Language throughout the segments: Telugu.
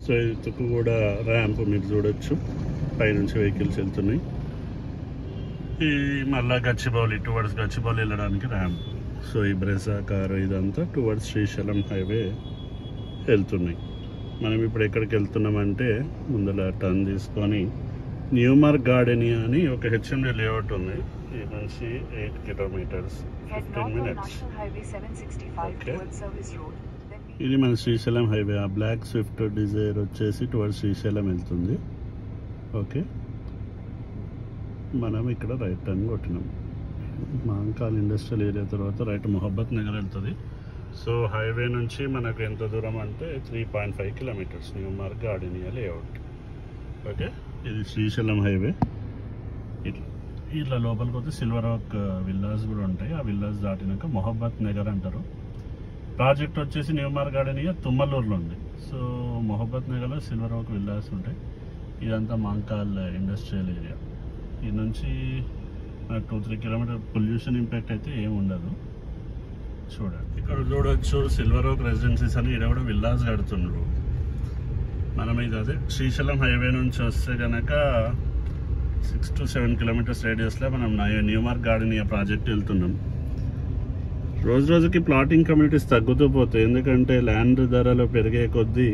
సో ఇటుకు కూడా ర్యాంప్ మీరు చూడొచ్చు, పైనుంచి వెహికల్స్ వెళ్తున్నాయి. ఈ మళ్ళా గచ్చిబౌలి టువర్డ్స్ గచ్చిబౌలి వెళ్ళడానికి ర్యాంప్. సో ఈ బ్రెజా కారు ఇదంతా టువర్డ్స్ శ్రీశైలం హైవే వెళ్తున్నాయి. మనం ఇప్పుడు ఎక్కడికి వెళ్తున్నామంటే ముందర టర్న్ తీసుకొని న్యూమార్క్ గార్డెనియా అని ఒక హెచ్ఎండి లేఅవుట్ ఉంది. ఇది నుంచి 8 కిలోమీటర్స్ 15 మినిట్స్. ఓకే, ఇది మన శ్రీశైలం హైవే. ఆ బ్లాక్ స్విఫ్ట్ డిజైర్ వచ్చేసి టువర్డ్స్ శ్రీశైలం వెళ్తుంది. ఓకే, మనం ఇక్కడ రైట్ టర్న్ కొట్టినాం. మాంకాల్ ఇండస్ట్రియల్ ఏరియా తర్వాత రైట్ మొహబ్బత్ నగర్ వెళ్తుంది. సో హైవే నుంచి మనకు ఎంత దూరం అంటే 3.5 kilometres New Mark Gardenia layout. Okay, ఇది శ్రీశైలం హైవే. ఇట్లా లోపలికి పోతే సిల్వర్ ఓక్ విల్లాస్ కూడా ఉంటాయి. ఆ విల్లాస్ దాటినాక మొహబ్బత్ నగర్ అంటారు. ప్రాజెక్ట్ వచ్చేసి న్యూమార్క్ గార్డెనియా తుమ్మలూరులో ఉంది. సో మొహబ్బత్ నగర్లో సిల్వర్ ఓక్ విల్లాస్ ఉంటాయి. ఇదంతా మాంకాల్ ఇండస్ట్రియల్ ఏరియా. ఈ నుంచి 2-3 కిలోమీటర్ పొల్యూషన్ ఇంపాక్ట్ అయితే ఏమి ఉండదు. చూడండి, ఇక్కడ చూడవచ్చు సిల్వర్ ఓక్ రెసిడెన్సీస్ అని. ఇక్కడ కూడా విల్లాస్ కడుతున్నారు. మనం ఇది అదే శ్రీశైలం హైవే నుంచి వస్తే కనుక 6 to 7 కిలోమీటర్స్ రేడియస్లో మనం న్యూమార్క్ గార్డెనియా ప్రాజెక్ట్ వెళ్తున్నాం. రోజు రోజుకి ప్లాటింగ్ కమ్యూనిటీస్ తగ్గుతూ పోతాయి. ఎందుకంటే ల్యాండ్ ధరలు పెరిగే కొద్దీ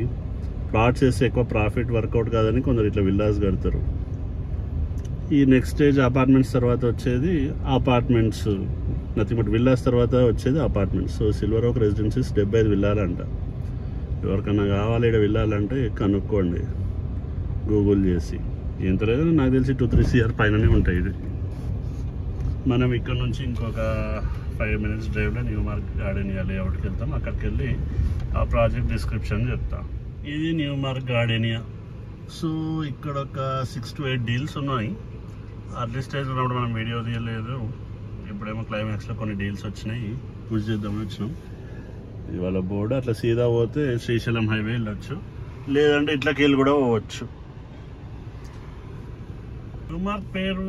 ప్లాట్స్ వేస్తే ఎక్కువ ప్రాఫిట్ వర్కౌట్ కాదని కొందరు ఇట్లా విల్లాస్ కడతారు. ఈ నెక్స్ట్ స్టేజ్ అపార్ట్మెంట్స్ తర్వాత వచ్చేది అపార్ట్మెంట్స్, నథింగ్ బట్ విల్లాస్ తర్వాత వచ్చేది apartments. So silver oak residencies 75 విల్లాలంట. ఎవరికన్నా కావాలి ఇక్కడ విల్లాలంటే కనుక్కోండి గూగుల్ చేసి. ఎంత లేదని నాకు తెలిసి 2-3 CR పైననే ఉంటాయి. ఇది మనం ఇక్కడ నుంచి ఇంకొక 5 మినిట్స్ డ్రైవ్లో న్యూమార్క్ గార్డెనియా లేఅవుట్కి వెళ్తాం. అక్కడికి వెళ్ళి ఆ ప్రాజెక్ట్ డిస్క్రిప్షన్ చెప్తాం. ఇది న్యూమార్క్ గార్డెనియా. సో ఇక్కడ ఒక 6 to 8 డీల్స్ ఉన్నాయి. అర్లీ స్టేజ్లో ఉన్నప్పుడు మనం వీడియో తీయలేదు. ఇప్పుడేమో క్లైమాక్స్లో కొన్ని డీల్స్ వచ్చినాయి, పూజ చేద్దామని వచ్చినాం. ఇవాళ బోర్డు అట్లా సీదా పోతే శ్రీశైలం హైవే వెళ్ళొచ్చు, లేదంటే ఇట్లా కీళ్ళు కూడా పోవచ్చు. న్యూమార్క్ పేరు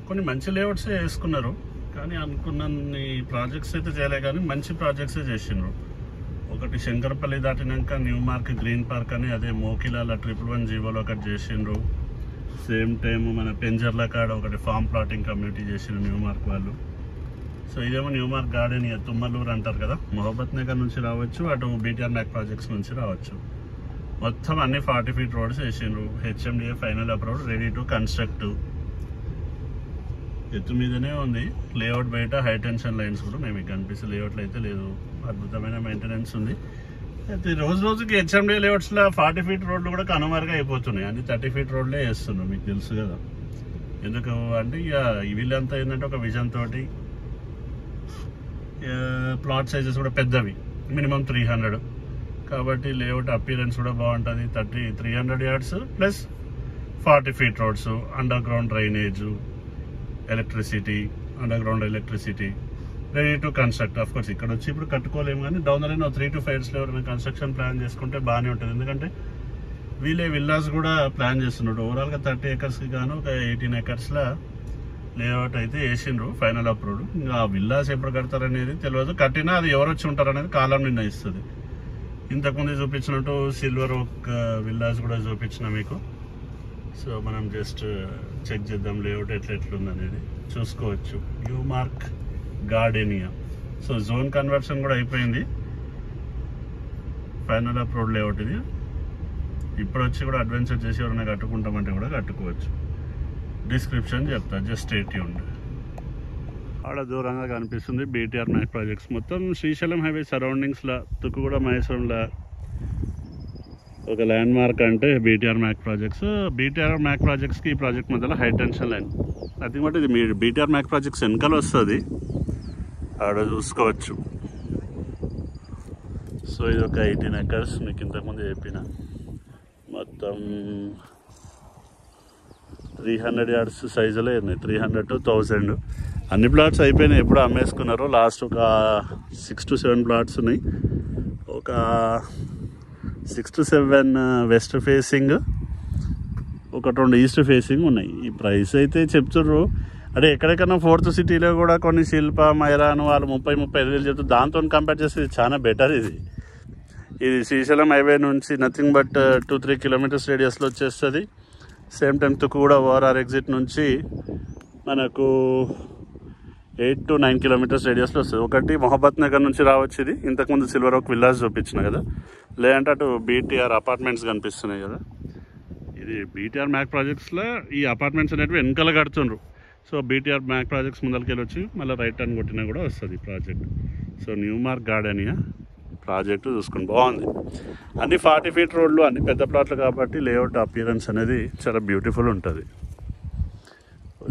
కొన్ని మంచి లేఅవుట్సే వేసుకున్నారు, కానీ అనుకున్నన్ని ప్రాజెక్ట్స్ అయితే చేయలే. కానీ మంచి ప్రాజెక్ట్సే చేసిండ్రు. ఒకటి శంకరపల్లి దాటినాక న్యూమార్క్ గ్రీన్ పార్క్ అని, అదే మోకిలాల 111 ఒకటి చేసిండ్రు. సేమ్ టైం మన పెంజర్ల కాడ ఒకటి ఫామ్ ప్లాటింగ్ కమ్యూనిటీ చేసిండ్రు న్యూమార్క్ వాళ్ళు. సో ఇదేమో న్యూమార్క్ గార్డెనియా తుమ్మలూరు అంటారు కదా. మొహబ్బత్ నగర్ నుంచి రావచ్చు, అటు బీటీఆర్ మ్యాక్ ప్రాజెక్ట్స్ నుంచి రావచ్చు. మొత్తం అన్ని 40 feet రోడ్స్ వేసిండ్రు. HMDA final approved, ready to construct. ఎత్తు మీదనే ఉంది లేఅవుట్. బయట హై టెన్షన్ లైన్స్ కూడా మేము కనిపిస్తే లేఅవుట్లు అయితే లేదు. అద్భుతమైన మెయింటెనెన్స్ ఉంది. అయితే రోజు రోజుకి హెచ్ఎండిఏ లేఅవుట్స్లో 40 feet రోడ్లు కూడా కనుమరుగా అయిపోతున్నాయి. అన్ని 30 feet రోడ్లే వేస్తున్నాం. మీకు తెలుసు కదా ఎందుకు అంటే, ఇక వీళ్ళంతా ఏంటంటే ఒక విజన్ తోటి ప్లాట్ సైజెస్ కూడా పెద్దవి, మినిమం 300. కాబట్టి లేఅవుట్ అపీరెన్స్ కూడా బాగుంటుంది. 300 yards plus 40 feet roads, under ground drainage, electricity, under ground electricity, ready to construct. Of course ఇక్కడ వచ్చి ఇప్పుడు కట్టుకోలేము, కానీ డౌన్ ద లైన్ 3 to 5 yearsలో ఎవరైనా కన్స్ట్రక్షన్ ప్లాన్ చేసుకుంటే బాగానే ఉంటుంది. ఎందుకంటే వీళ్ళే విల్లాస్ కూడా ప్లాన్ చేస్తున్నారు. ఓవరాల్గా 30 acresకి గాను ఒక 18 acresల లేఅవుట్ అయితే వేసిండ్రు, ఫైనల్ అప్రూవ్డ్. ఇంకా ఆ విల్లాస్ ఎప్పుడు కడతారనేది తెలియదు. కట్టినా అది ఎవరు వచ్చి ఉంటారు అనేది కాలం నిర్ణయిస్తుంది. ఇంతకుముందు చూపించినట్టు సిల్వర్ ఓక్ విల్లాస్ కూడా చూపించిన మీకు. సో మనం జస్ట్ చెక్ చేద్దాం లేఅవుట్ ఎట్లుంది అనేది చూసుకోవచ్చు. Newmark gardenia. So zone conversion కూడా అయిపోయింది. ఫైనల్ అప్రూవ్డ్ లేఅవుట్ ఇది. ఇప్పుడు వచ్చి కూడా అడ్వెంచర్ చేసి ఎవరైనా కట్టుకుంటామంటే కూడా కట్టుకోవచ్చు. డిస్క్రిప్షన్ చెప్తా, జస్ట్ స్టే ట్యూన్డ్. ఆడ దూరంగా కనిపిస్తుంది బీటీఆర్ మ్యాక్ ప్రాజెక్ట్స్. మొత్తం శ్రీశైలం హైవే సరౌండింగ్స్లో తుక్కుగూడ మహేశ్వరంలో ఒక ల్యాండ్ మార్క్ అంటే BTR Mac projects. BTR Mac ప్రాజెక్ట్స్కి ఈ ప్రాజెక్ట్ మధ్యలో హై టెన్షన్ లైన్. అది బట్టి ఇది మీ బీటీఆర్ మ్యాక్ ప్రాజెక్ట్స్ వెనకాల వస్తుంది, ఆడ చూసుకోవచ్చు. సో ఇది ఒక 18 acres మీకు ఇంతకుముందు చెప్పిన. మొత్తం 300 yards సైజులో ఉన్నాయి, 300 to 1000. అన్ని ప్లాట్స్ అయిపోయినాయి, ఎప్పుడు అమ్మేసుకున్నారు. లాస్ట్ ఒక 6 to 7 ప్లాట్స్ ఉన్నాయి. ఒక 6 to 7 వెస్ట్ ఫేసింగ్, ఒక 2 ఈస్ట్ ఫేసింగ్ ఉన్నాయి. ఈ ప్రైస్ అయితే చెప్తుర్రు. అంటే ఎక్కడెక్కడన్నా 4th సిటీలో కూడా కొన్ని శిల్ప మైరాన్ వాళ్ళు 30-35 వేలు చెప్తారు. దాంతో కంపేర్ చేస్తే చాలా బెటర్ ఇది. ఇది శ్రీశైలం హైవే నుంచి నథింగ్ బట్ 2-3 కిలోమీటర్స్ రేడియస్లో వచ్చేస్తుంది. సేమ్ టైం తుక్కు కూడా ఓఆర్ఆర్ ఎగ్జిట్ నుంచి మనకు 8 to 9 కిలోమీటర్స్ రేడియస్లో వస్తుంది. ఒకటి మొహబ్బత్ నగర్ నుంచి రావచ్చు. ఇది ఇంతకుముందు సిల్వర్ ఓక్ విల్లాస్ చూపించిన కదా, లేదంటే అటు బీటీఆర్ అపార్ట్మెంట్స్ కనిపిస్తున్నాయి కదా. ఇది బీటీఆర్ మ్యాక్ ప్రాజెక్ట్స్లో ఈ అపార్ట్మెంట్స్ అనేవి వెనకాల కడుతుండ్రు. సో బీటీఆర్ మ్యాక్ ప్రాజెక్ట్స్ ముందరికి వెళ్ళొచ్చి మళ్ళీ రైట్ టర్న్ కొట్టినా కూడా వస్తుంది project. So new mark gardenia project చూసుకుని బాగుంది. అన్ని 40 feet రోడ్లు, అన్ని పెద్ద ప్లాట్లు కాబట్టి లేఅవుట్ అపియరెన్స్ అనేది చాలా బ్యూటిఫుల్ ఉంటుంది.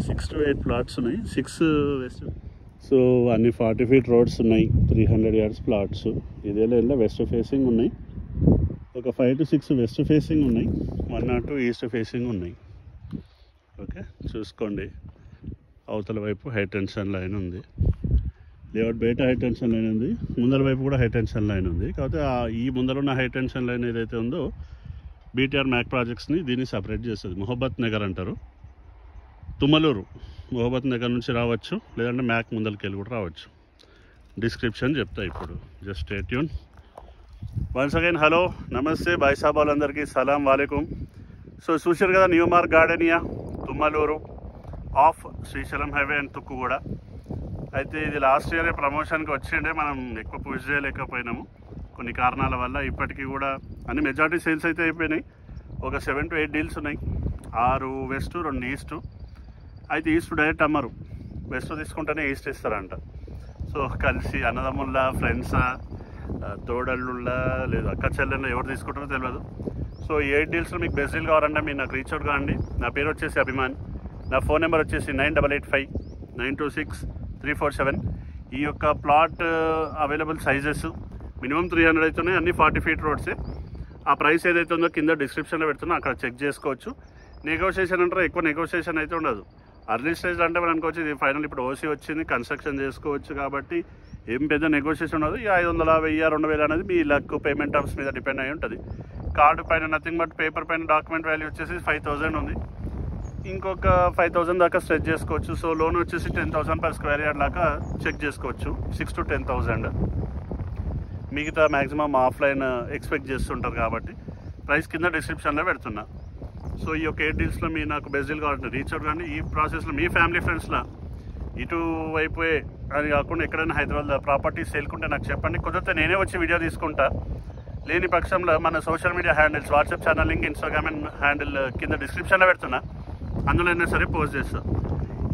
6 to 8 ప్లాట్స్ ఉన్నాయి, 6 వెస్ట్. సో అన్ని 40 feet రోడ్స్ ఉన్నాయి, 300 yards ప్లాట్స్. ఇదే లైన్లో వెస్ట్ ఫేసింగ్ ఉన్నాయి, ఒక 5 to 6 వెస్ట్ ఫేసింగ్ ఉన్నాయి, 1 or 2 ఈస్ట్ ఫేసింగ్ ఉన్నాయి. ఓకే, చూసుకోండి. అవతల వైపు హై టెన్షన్ లైన్ ఉంది, లేఅవుట్ బయట హై టెన్షన్ లైన్ ఉంది, ముందర వైపు కూడా హై టెన్షన్ లైన్ ఉంది. కాకపోతే ఈ ముందర ఉన్న హై టెన్షన్ లైన్ ఏదైతే ఉందో బీటీఆర్ మ్యాక్ ప్రాజెక్ట్స్ని దీన్ని సపరేట్ చేస్తుంది. మొహబ్బత్ నగర్ అంటారు, తుమ్మలూరు. మొహబ్బత్ నగర్ నుంచి రావచ్చు, లేదంటే మ్యాక్ ముందరికి వెళ్ళి కూడా రావచ్చు. డిస్క్రిప్షన్ చెప్తా ఇప్పుడు, just stay tune. Once again hello, నమస్తే, బాయ్ సాబ్ వాళ్ళందరికీ సలాం వాలేకుం. సో చూశారు కదా new mark gardenia, Tummaluru, of Srisailam highway and తుక్కు కూడా. అయితే ఇది లాస్ట్ ఇయర్ ప్రమోషన్కి వచ్చిండే, మనం ఎక్కువ పుష్ చేయలేకపోయినాము కొన్ని కారణాల వల్ల. ఇప్పటికీ కూడా అన్ని మెజారిటీ సేల్స్ అయితే అయిపోయినాయి. ఒక 7 to 8 డీల్స్ ఉన్నాయి, 6 వెస్ట్ 2 ఈస్ట్. అయితే ఈస్ట్ డైరెక్ట్ అమ్మరు, వెస్ట్ తీసుకుంటేనే ఈస్ట్ ఇస్తారంట. సో కలిసి అన్నదమ్ముల్లా, ఫ్రెండ్సా, తోడళ్ళుల్లా, లేదు అక్క చెల్లెల్లో ఎవరు తీసుకుంటారో తెలియదు. సో 8 డీల్స్లో మీకు బెస్ట్ డీల్ కావాలంటే మీరు నాకు రీచ్ అవుట్ కావండి. నా పేరు వచ్చేసి అభిమాన్, నా ఫోన్ నెంబర్ వచ్చేసి 9885926347. ఈ యొక్క ప్లాట్ అవైలబుల్ సైజెస్ మినిమం 300 అవుతున్నాయి, అన్ని 40 feet రోడ్సే. ఆ ప్రైస్ ఏదైతే ఉందో కింద డిస్క్రిప్షన్లో పెడుతున్నా, అక్కడ చెక్ చేసుకోవచ్చు. నెగోషియేషన్ అంటారా, ఎక్కువ నెగోషియేషన్ అయితే ఉండదు. అర్లీ స్టేజ్ అంటే మనకు వచ్చి ఇది ఫైనల్ ఇప్పుడు ఓసీ వచ్చింది, కన్స్ట్రక్షన్ చేసుకోవచ్చు కాబట్టి ఏం పెద్ద నెగోషియేషన్ ఉండదు. ఈ 500, 1000, 2000 అనేది మీ లక్, పేమెంట్ టర్మ్స్ మీద డిపెండ్ అయి ఉంటుంది. కార్డు పైన నథింగ్ బట్ పేపర్ పైన డాక్యుమెంట్ వాల్యూ వచ్చేసి 5000 ఉంది, ఇంకొక 5000 దాకా స్ట్రెచ్ చేసుకోవచ్చు. సో లోన్ వచ్చేసి 10,000 per square yard దాకా చెక్ చేసుకోవచ్చు, 6 to 10,000. మిగతా మ్యాక్సిమం ఆఫ్లైన్ ఎక్స్పెక్ట్ చేస్తుంటారు కాబట్టి ప్రైస్ కింద డిస్క్రిప్షన్లో పెడుతున్నా. సో ఈ యొక్క 8 డీల్స్లో మీరు నాకు బెస్ట్ డీల్ కావాలంటే రీచ్ అవుట్ కానీ. ఈ ప్రాసెస్లో మీ ఫ్యామిలీ ఫ్రెండ్స్లో ఇటువైపే అని కాకుండా ఎక్కడైనా హైదరాబాద్ ప్రాపర్టీస్ సేల్కుంటే నాకు చెప్పండి, కుదిరితే నేనే వచ్చి వీడియో తీసుకుంటా. లేని పక్షంలో మన social media handles, WhatsApp channel link, Instagram handle కింద డిస్క్రిప్షన్లో పెడుతున్నా, అందులో అయినా సరే పోస్ట్ చేస్తా.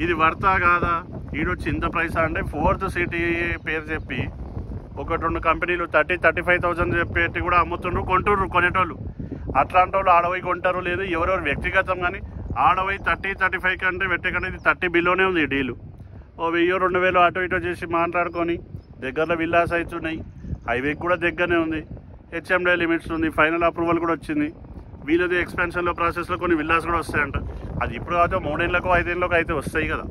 ఇది వర్తా కాదా, ఈడొచ్చి ఇంత ప్రైస్ అంటే 4th సిటీ పేరు చెప్పి 1-2 కంపెనీలు 30-35,000 చెప్పేటి కూడా అమ్ముతుండ్రు, కొంటుర్రు కొనేటోళ్ళు. అట్లాంటి వాళ్ళు ఆడవై కొంటారు, లేదు ఎవరెవరు వ్యక్తిగతం కానీ ఆడవై 30-35 కంటే పెట్టే కంటే ఇది 30 బిలోనే ఉంది ఈ డీలు. 1000-2000 అటు ఇటు చేసి మాట్లాడుకొని దగ్గరలో విల్లాస్ అవుతున్నాయి, హైవేకి కూడా దగ్గరనే ఉంది, హెచ్ఎండే లిమిట్స్ ఉంది, ఫైనల్ అప్రూవల్ కూడా వచ్చింది. వీళ్ళది ఎక్స్పెన్షన్లో ప్రాసెస్లో కొన్ని విల్లాస్ కూడా వస్తాయంట. అది ఇప్పుడు కాదు 3 ఏళ్ళకో 5 ఏళ్ళకో అయితే వస్తాయి కదా.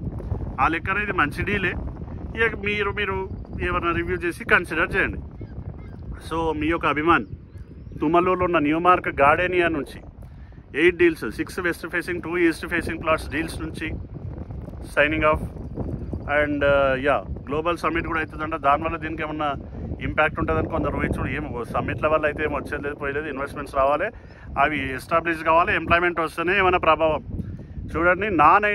ఆ లెక్కన ఇది మంచి డీలే. ఇక మీరు ఏమైనా రివ్యూ చేసి కన్సిడర్ చేయండి. సో మీ యొక్క అభిమాన్, తుమ్మలూరులో ఉన్న న్యూ మార్క్ గార్డెనియా నుంచి 8 deals, 6 west facing 2 east facing plots deals నుంచి signing off. And global summit కూడా అవుతుందంట, దానివల్ల దీనికి ఏమన్నా ఇంపాక్ట్ ఉంటుందని కొందరు ఊహించుడు. ఏమో సమ్మిట్ల వల్ల అయితే ఏమో వచ్చేది లేదు, పోయలేదు. ఇన్వెస్ట్మెంట్స్ రావాలి, అవి ఎస్టాబ్లిష్ కావాలి, ఎంప్లాయ్మెంట్ వస్తేనే ఏమైనా ప్రభావం. చూడండి, నాన్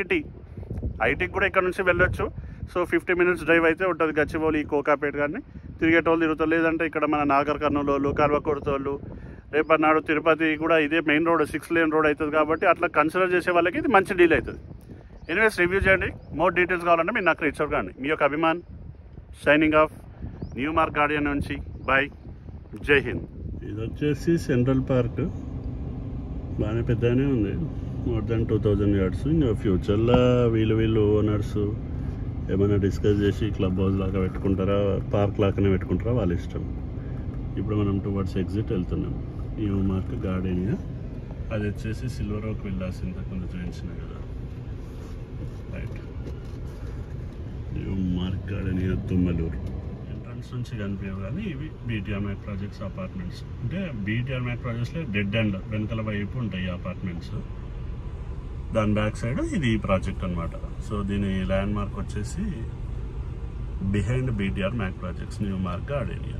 ఐటీకి కూడా ఇక్కడ నుంచి వెళ్ళొచ్చు. సో 50 minutes డ్రైవ్ అయితే ఉంటుంది. గచ్చిబౌలి, కోకాపేట కానీ తిరిగేటోళ్ళు తిరుగుతారు, లేదంటే ఇక్కడ మన నాగర్ కర్నూలు, కల్వకుర్తోళ్ళు, రేపన్నాడు తిరుపతి కూడా ఇదే మెయిన్ రోడ్ 6 lane రోడ్ అవుతుంది కాబట్టి అట్లా కన్సిడర్ చేసే వాళ్ళకి ఇది మంచి డీల్ అవుతుంది. ఎనీవేస్ రివ్యూ చేయండి. మోర్ డీటెయిల్స్ కావాలంటే మీరు నాకు రీచ్ అవుట్ కానీ. మీ యొక్క Abhiman signing off, New Mark garden నుంచి. బాయ్, జై హింద్. ఇది వచ్చేసి సెంట్రల్ పార్క్, బాగానే పెద్దగానే ఉంది, మోర్ దాన్ 2000 yards. ఇంకా ఫ్యూచర్లో వీళ్ళు ఓనర్స్ ఏమైనా డిస్కస్ చేసి క్లబ్ హౌస్ లాగా పెట్టుకుంటారా, పార్క్ లాగానే పెట్టుకుంటారా, వాళ్ళ ఇష్టం. ఇప్పుడు మనం టువర్డ్స్ ఎగ్జిట్ వెళ్తున్నాం. న్యూ మార్క్ గార్డెనియా, అది వచ్చేసి సిల్వర్ ఓక్ విల్లాస్ ఇంతకుముందు చూపించిన కదా, right. New mark gardenia Tummaluru entrance నుంచి కనిపించవు కానీ ఇవి బీటీఆర్ మ్యాక్ ప్రాజెక్ట్స్ అపార్ట్మెంట్స్. అంటే బీటీఆర్ మ్యాక్ ప్రాజెక్ట్స్లో డెడ్ అండ్ వెనకాల వైపు ఉంటాయి అపార్ట్మెంట్స్, దాని బ్యాక్ సైడ్ ఇది ఈ ప్రాజెక్ట్ అనమాట. సో దీని ల్యాండ్ మార్క్ వచ్చేసి behind BTR Mac projects new mark gardenia.